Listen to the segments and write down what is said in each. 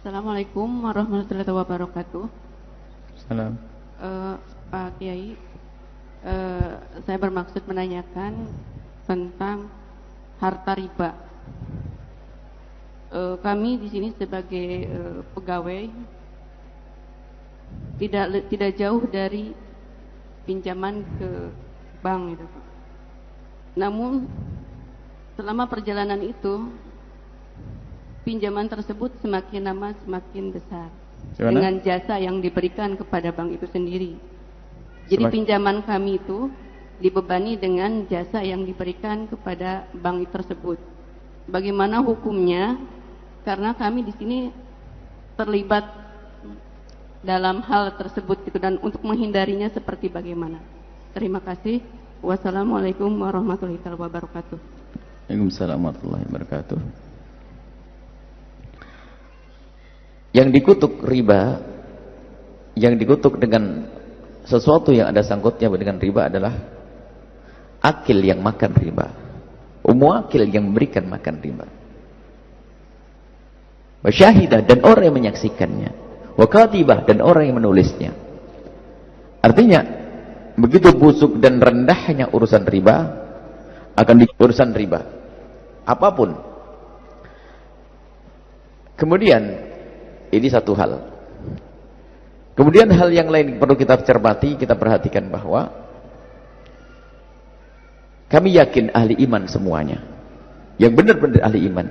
Assalamualaikum warahmatullahi wabarakatuh. Salam. Pak Kiai, saya bermaksud menanyakan tentang harta riba. Kami di sini sebagai pegawai tidak jauh dari pinjaman ke bank gitu. Namun selama perjalanan itu pinjaman tersebut semakin lama semakin besar. Gimana? Dengan jasa yang diberikan kepada bank itu sendiri. Jadi pinjaman kami itu dibebani dengan jasa yang diberikan kepada bank tersebut. Bagaimana hukumnya? Karena kami di sini terlibat dalam hal tersebut gitu, dan untuk menghindarinya seperti bagaimana? Terima kasih. Wassalamualaikum warahmatullahi wabarakatuh. Waalaikumsalam warahmatullahi wabarakatuh. Yang dikutuk riba, yang dikutuk dengan sesuatu yang ada sangkutnya dengan riba adalah akil yang makan riba, akil yang memberikan makan riba, wasyahidah dan orang yang menyaksikannya, wakatibah dan orang yang menulisnya. Artinya begitu busuk dan rendahnya urusan riba akan urusan riba apapun. Kemudian ini satu hal. Kemudian hal yang lain perlu kita cermati, kita perhatikan bahwa kami yakin ahli iman semuanya, yang benar-benar ahli iman,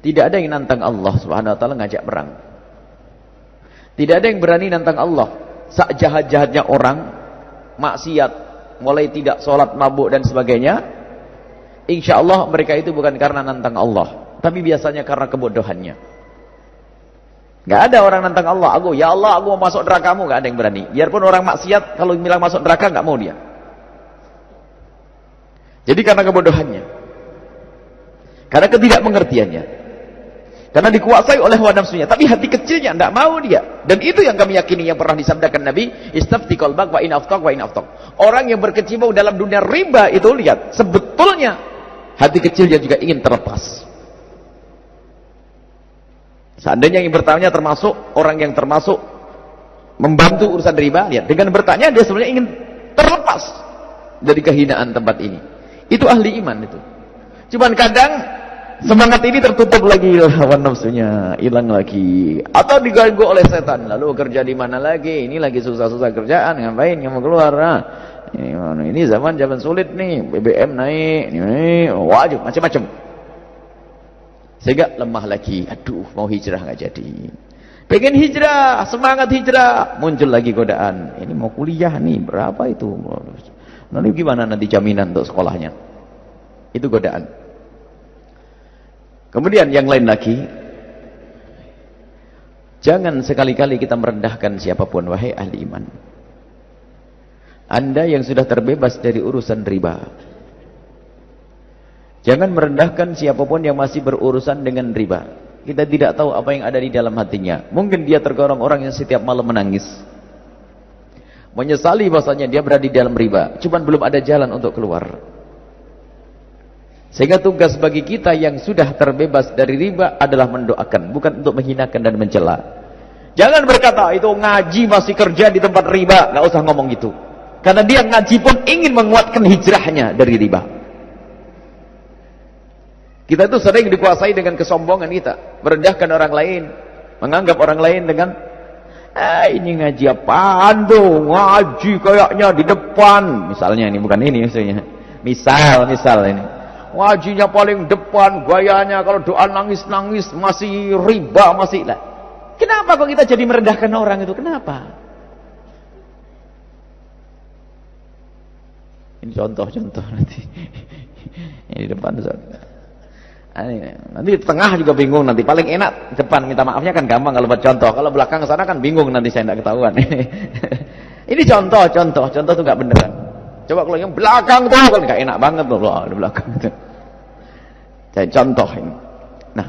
tidak ada yang nantang Allah Subhanahu wa taala ngajak perang. Tidak ada yang berani nantang Allah. Sak jahat-jahatnya orang maksiat, mulai tidak sholat, mabuk dan sebagainya, insya Allah mereka itu bukan karena nantang Allah, tapi biasanya karena kebodohannya. Gak ada orang nantang Allah, ya Allah aku mau masuk nerakamu, gak ada yang berani. Biarpun orang maksiat, kalau bilang masuk neraka gak mau dia. Jadi karena kebodohannya, karena ketidakmengertiannya, karena dikuasai oleh hawa nafsunya, tapi hati kecilnya gak mau dia. Dan itu yang kami yakini, yang pernah disabdakan Nabi, istafti qalbak wa in aftak wa in aftak. Orang yang berkecimpung dalam dunia riba itu, lihat, sebetulnya hati kecilnya juga ingin terlepas. Seandainya yang bertanya termasuk orang yang termasuk membantu urusan riba, lihat, dengan bertanya dia sebenarnya ingin terlepas dari kehinaan tempat ini. Itu ahli iman itu. Cuman kadang semangat ini tertutup lagi, hawa nafsunya hilang lagi, atau diganggu oleh setan. Lalu kerja di mana lagi? Ini lagi susah-susah kerjaan, ngapain kamu keluar? Nah, ini zaman sulit nih, BBM naik, ini wajib macam-macam. Sehingga lemah lagi, aduh mau hijrah nggak jadi, pengen hijrah, semangat hijrah, muncul lagi godaan, ini mau kuliah nih, berapa itu, nanti gimana nanti jaminan untuk sekolahnya, itu godaan. Kemudian yang lain lagi, jangan sekali-kali kita merendahkan siapapun, wahai ahli iman. Anda yang sudah terbebas dari urusan riba, jangan merendahkan siapapun yang masih berurusan dengan riba. Kita tidak tahu apa yang ada di dalam hatinya. Mungkin dia tergolong orang yang setiap malam menangis, menyesali bahwasanya dia berada di dalam riba, cuman belum ada jalan untuk keluar. Sehingga tugas bagi kita yang sudah terbebas dari riba adalah mendoakan, bukan untuk menghinakan dan mencela. Jangan berkata, itu ngaji masih kerja di tempat riba, nggak usah ngomong gitu. Karena dia ngaji pun ingin menguatkan hijrahnya dari riba. Kita itu sering dikuasai dengan kesombongan kita, merendahkan orang lain, menganggap orang lain dengan ini ngaji apaan tuh, ngaji kayaknya di depan, misalnya ini, bukan ini maksudnya, misal ini ngajinya paling depan, gayanya kalau doa nangis-nangis, masih riba, masih lah. Kenapa kok kita jadi merendahkan orang itu, kenapa? Ini contoh-contoh nanti ini di depan nanti tengah juga bingung, nanti paling enak depan, minta maafnya kan gampang kalau buat contoh, kalau belakang sana kan bingung, nanti saya tidak ketahuan. Ini contoh itu nggak beneran. Coba kalau yang belakang tuh kan nggak enak banget loh, di belakang itu. Jadi contoh ini. Nah,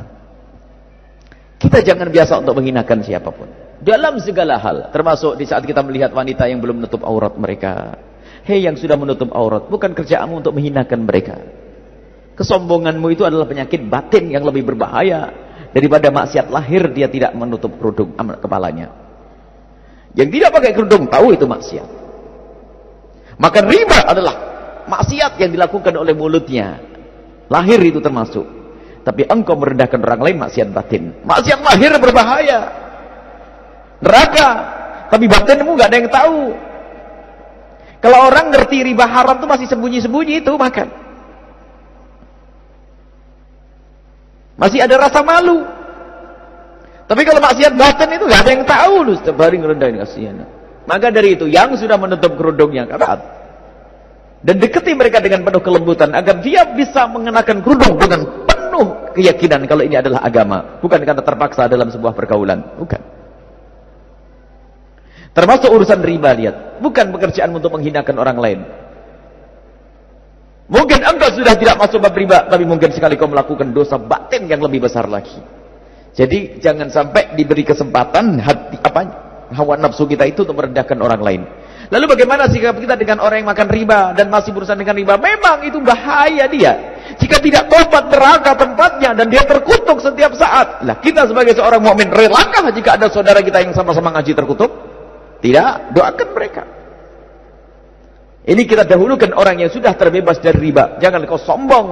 kita jangan biasa untuk menghinakan siapapun dalam segala hal, termasuk di saat kita melihat wanita yang belum menutup aurat mereka. Hei yang sudah menutup aurat, bukan kerjaanmu untuk menghinakan mereka. Kesombonganmu itu adalah penyakit batin yang lebih berbahaya daripada maksiat lahir dia tidak menutup kerudung kepalanya. Yang tidak pakai kerudung tahu itu maksiat. Maka riba adalah maksiat yang dilakukan oleh mulutnya. Lahir itu termasuk. Tapi engkau merendahkan orang lain, maksiat batin. Maksiat lahir berbahaya. Neraka. Tapi batinmu gak ada yang tahu. Kalau orang ngerti riba haram itu masih sembunyi-sembunyi itu makan. Masih ada rasa malu. Tapi kalau maksiat batin itu gak ada yang tahu lu setiap hari ngerendahin, kasihan. Maka dari itu yang sudah menutup kerudungnya taat. Dan dekati mereka dengan penuh kelembutan agar dia bisa mengenakan kerudung dengan penuh keyakinan kalau ini adalah agama, bukan karena terpaksa dalam sebuah pergaulan, bukan. Termasuk urusan riba, lihat, bukan pekerjaan untuk menghinakan orang lain. Mungkin engkau sudah tidak masuk bab riba, tapi mungkin sekali kau melakukan dosa batin yang lebih besar lagi. Jadi jangan sampai diberi kesempatan hati hawa nafsu kita itu untuk merendahkan orang lain. Lalu bagaimana sikap kita dengan orang yang makan riba dan masih berurusan dengan riba? Memang itu bahaya dia. Jika tidak tobat, neraka tempatnya dan dia terkutuk setiap saat. Lah kita sebagai seorang mukmin relakah jika ada saudara kita yang sama-sama ngaji terkutuk? Tidak, doakan mereka. Ini kita dahulukan orang yang sudah terbebas dari riba. Jangan kau sombong.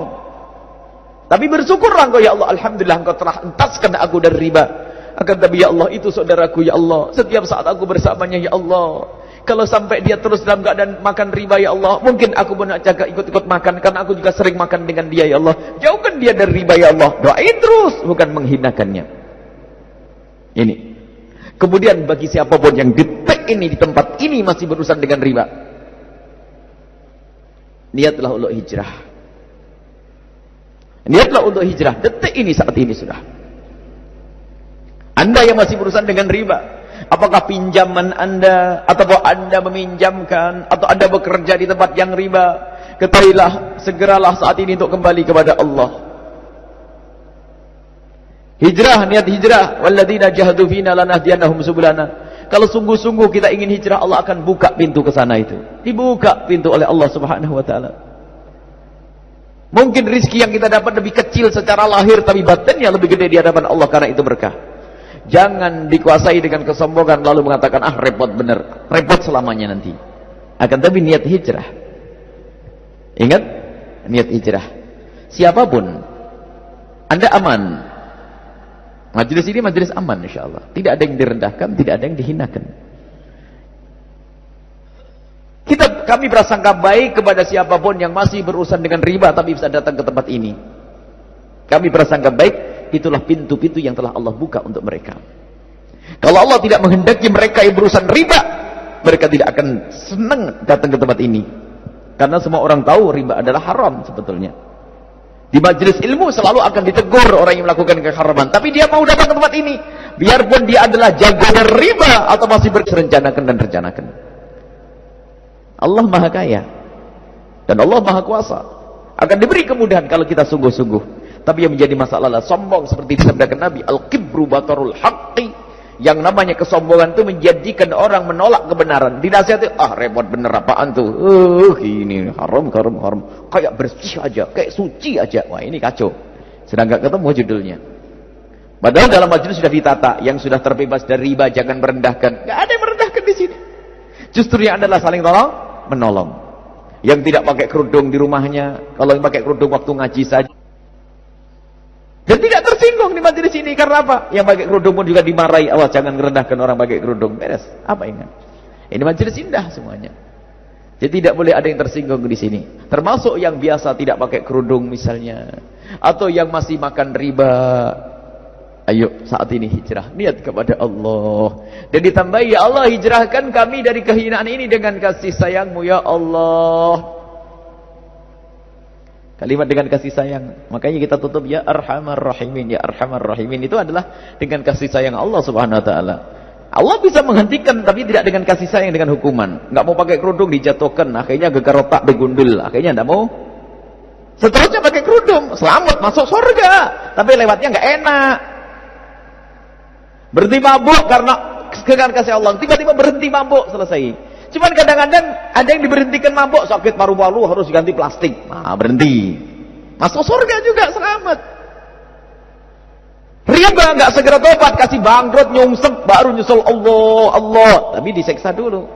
Tapi bersyukurlah engkau, ya Allah, alhamdulillah engkau telah entaskan aku dari riba. Akan tapi ya Allah, itu saudaraku ya Allah. Setiap saat aku bersamanya ya Allah. Kalau sampai dia terus dalam keadaan makan riba ya Allah, mungkin aku pun jaga ikut-ikut makan karena aku juga sering makan dengan dia ya Allah. Jauhkan dia dari riba ya Allah. Doain terus, bukan menghinakannya. Ini. Kemudian bagi siapapun yang detik ini di tempat ini masih berurusan dengan riba, niatlah untuk hijrah. Niatlah untuk hijrah detik ini, saat ini sudah. Anda yang masih berurusan dengan riba, apakah pinjaman Anda, atau Anda meminjamkan, atau Anda bekerja di tempat yang riba, ketahuilah, segeralah saat ini untuk kembali kepada Allah. Hijrah, niat hijrah. Walladzina jahadu fina lanahdiyannahum subulana. Kalau sungguh-sungguh kita ingin hijrah, Allah akan buka pintu ke sana itu. Dibuka pintu oleh Allah Subhanahu wa taala. Mungkin rizki yang kita dapat lebih kecil secara lahir, tapi batinnya lebih gede di hadapan Allah karena itu berkah. Jangan dikuasai dengan kesombongan lalu mengatakan, ah repot bener, repot selamanya nanti. Akan tapi niat hijrah. Ingat, niat hijrah. Siapapun, Anda aman. Majelis ini majelis aman insyaallah. Tidak ada yang direndahkan, tidak ada yang dihinakan. Kami berasangka baik kepada siapapun yang masih berurusan dengan riba tapi bisa datang ke tempat ini. Kami berasangka baik, itulah pintu-pintu yang telah Allah buka untuk mereka. Kalau Allah tidak menghendaki mereka yang berurusan riba, mereka tidak akan senang datang ke tempat ini. Karena semua orang tahu riba adalah haram sebetulnya. Di majelis ilmu selalu akan ditegur orang yang melakukan keharaman, tapi dia mau datang ke tempat ini, biarpun dia adalah jago riba atau masih berencanakan dan rencanakan. Allah Maha Kaya dan Allah Maha Kuasa, akan diberi kemudahan kalau kita sungguh-sungguh. Tapi yang menjadi masalah adalah sombong, seperti disabdakan Nabi, al-kibru batarul haqqi. Yang namanya kesombongan itu menjadikan orang menolak kebenaran. Dinasihati, ah repot bener apaan tuh, ini haram. Kayak bersih aja, kayak suci aja. Wah ini kacau. Sedang gak ketemu judulnya. Padahal dalam majelis sudah ditata, yang sudah terbebas dari riba jangan merendahkan. Gak ada yang merendahkan di sini. Justru yang adalah saling menolong. Yang tidak pakai kerudung di rumahnya, kalau yang pakai kerudung waktu ngaji saja. Dan tidak tersinggung di majelis ini karena apa? Yang pakai kerudung pun juga dimarahi. Allah jangan merendahkan orang pakai kerudung. Beres. Apa ini? Ini majelis indah semuanya. Jadi tidak boleh ada yang tersinggung di sini. Termasuk yang biasa tidak pakai kerudung misalnya, atau yang masih makan riba. Ayo saat ini hijrah, niat kepada Allah. Dan ditambahi, ya Allah hijrahkan kami dari kehinaan ini dengan kasih sayang-Mu ya Allah. Kalimat dengan kasih sayang. Makanya kita tutup ya Arhamar Rahimin, ya Arhamar Rahimin. Itu adalah dengan kasih sayang Allah Subhanahu wa taala. Allah bisa menghentikan tapi tidak dengan kasih sayang, dengan hukuman. Enggak mau pakai kerudung dijatuhkan, akhirnya gegar otak begundul, akhirnya enggak mau. Seterusnya pakai kerudung, selamat masuk surga, tapi lewatnya enggak enak. Berhenti mabuk karena kasih Allah, tiba-tiba berhenti mabuk, selesai. Cuman kadang-kadang ada yang diberhentikan mabuk, sakit paru-paru harus ganti plastik. Nah, berhenti. Masuk surga juga, selamat. Riba nggak segera tobat, kasih bangkrut, nyungsep, baru nyusul Allah, Allah. Tapi diseksa dulu.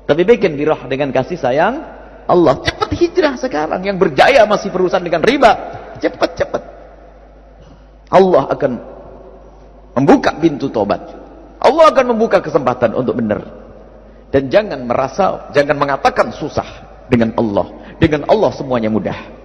Tapi bikin birah dengan kasih sayang Allah. Cepat hijrah sekarang. Yang berjaya masih berurusan dengan riba. Cepat. Allah akan membuka pintu tobat. Allah akan membuka kesempatan untuk benar. Dan jangan mengatakan susah dengan Allah. Dengan Allah semuanya mudah.